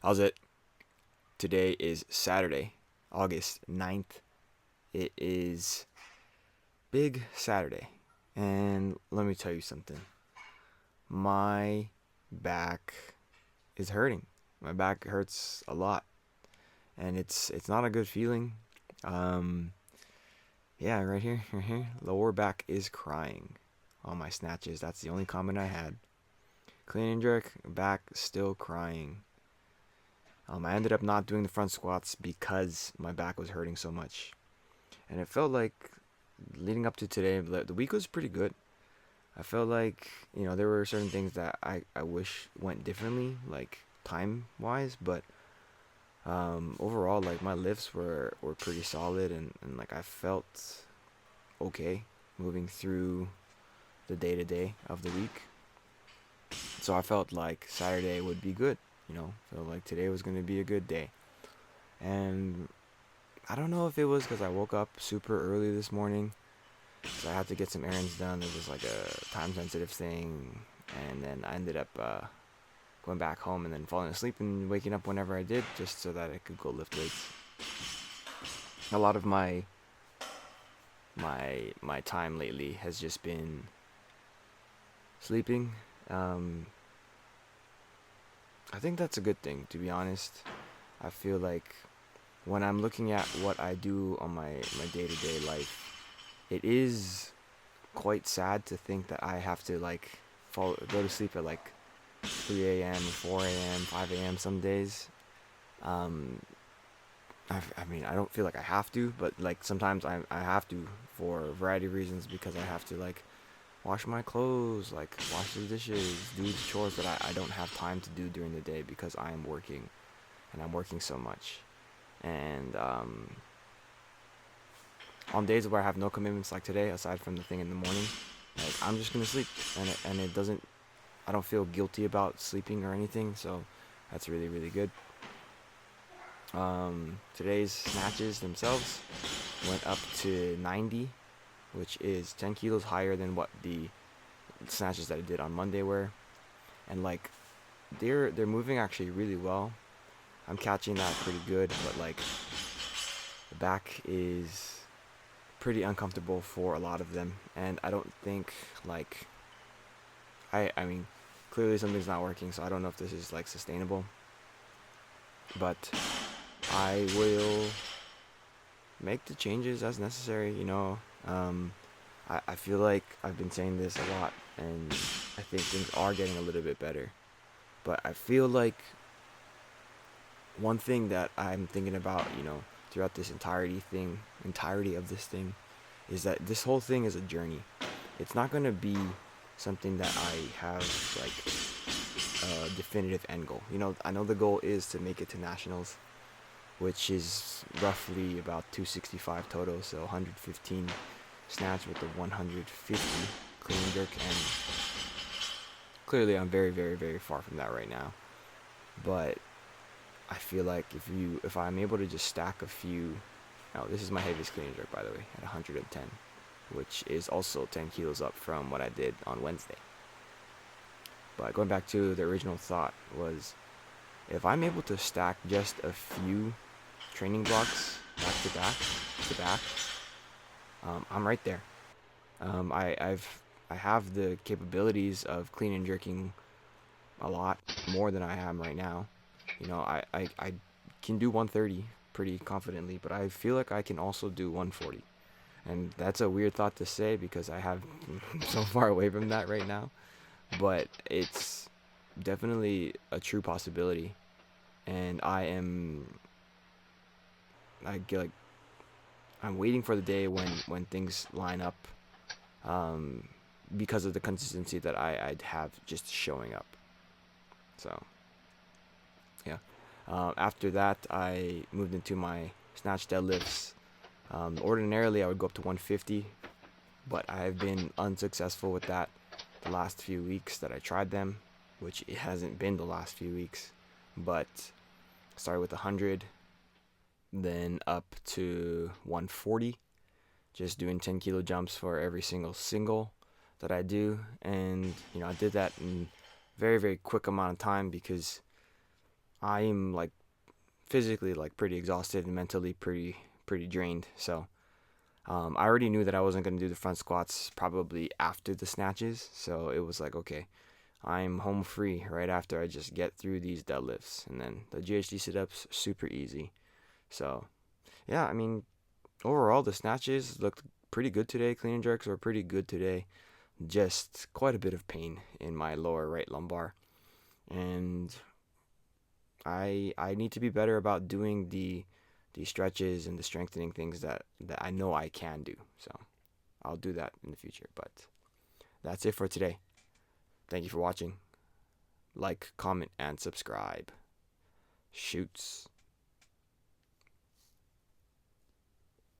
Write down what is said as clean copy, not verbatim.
How's it? Today is Saturday, August 9th. It is Big Saturday. And let me tell you something. My back is hurting. My back hurts a lot. And it's not a good feeling. Um yeah, right here. Lower back is crying on my snatches. That's the only comment I had. Clean and jerk, back still crying. I ended up not doing the front squats because my back was hurting so much. And it felt like leading up to today, the week was pretty good. I felt like, there were certain things that I wish went differently, like time wise, but overall, like my lifts were pretty solid and like I felt okay moving through the day to day of the week. So I felt like Saturday would be good, felt like today was going to be a good day. And I don't know if it was because I woke up super early this morning, so I had to get some errands done. It was like a time sensitive thing, and then I ended up going back home and then falling asleep and waking up whenever I did, just so that I could go lift weights. A lot of my time lately has just been sleeping. I think that's a good thing, to be honest. I feel like when I'm looking at what I do on my day-to-day life, it is quite sad to think that I have to like go to sleep at like 3 a.m., 4 a.m., 5 a.m. some days. Um, I mean, I don't feel like I have to, but like sometimes I have to for a variety of reasons, because I have to like wash my clothes, like wash the dishes, do the chores that I don't have time to do during the day because I am working and I'm working so much. And on days where I have no commitments like today, aside from the thing in the morning, like I'm just gonna sleep, and it doesn't. I don't feel guilty about sleeping or anything, so that's really really good. Today's snatches themselves went up to 90, which is 10 kilos higher than what the snatches that I did on Monday were, and like they're moving actually really well. I'm catching that pretty good, but like the back is pretty uncomfortable for a lot of them, and I don't think like I mean clearly something's not working, so I don't know if this is like sustainable, but I will make the changes as necessary. I feel like I've been saying this a lot, and I think things are getting a little bit better, but I feel like one thing that I'm thinking about, throughout this entirety of this thing, is that this whole thing is a journey. It's not gonna be something that I have like a definitive end goal. I know the goal is to make it to nationals, which is roughly about 265 total, so 115 snatch with the 150 clean and jerk, and clearly I'm very very very far from that right now. But I feel like if I'm able to just stack a few. Now, this is my heaviest clean and jerk, by the way, at 110, which is also 10 kilos up from what I did on Wednesday. But going back to the original thought was, if I'm able to stack just a few training blocks back to back to back, I'm right there. I have the capabilities of clean and jerking a lot more than I am right now. I can do 130 pretty confidently, but I feel like I can also do 140. And that's a weird thought to say because I have so far away from that right now, but it's definitely a true possibility. And I get like I'm waiting for the day when things line up, um, because of the consistency that I'd have just showing up. So yeah. After that, I moved into my snatch deadlifts. Ordinarily, I would go up to 150, but I have been unsuccessful with that the last few weeks that I tried them, which it hasn't been the last few weeks. But started with 100, then up to 140, just doing 10 kilo jumps for every single that I do. And I did that in very very quick amount of time because I am like physically like pretty exhausted and mentally pretty drained. So I already knew that I wasn't gonna do the front squats probably after the snatches. So it was like, okay, I'm home free right after I just get through these deadlifts, and then the GHD sit-ups super easy. So yeah, I mean overall the snatches looked pretty good today. Clean and jerks were pretty good today. Just quite a bit of pain in my lower right lumbar, and I need to be better about doing the stretches and the strengthening things that I know I can do. So I'll do that in the future. But that's it for today. Thank you for watching. Like, comment, and subscribe. Shoots.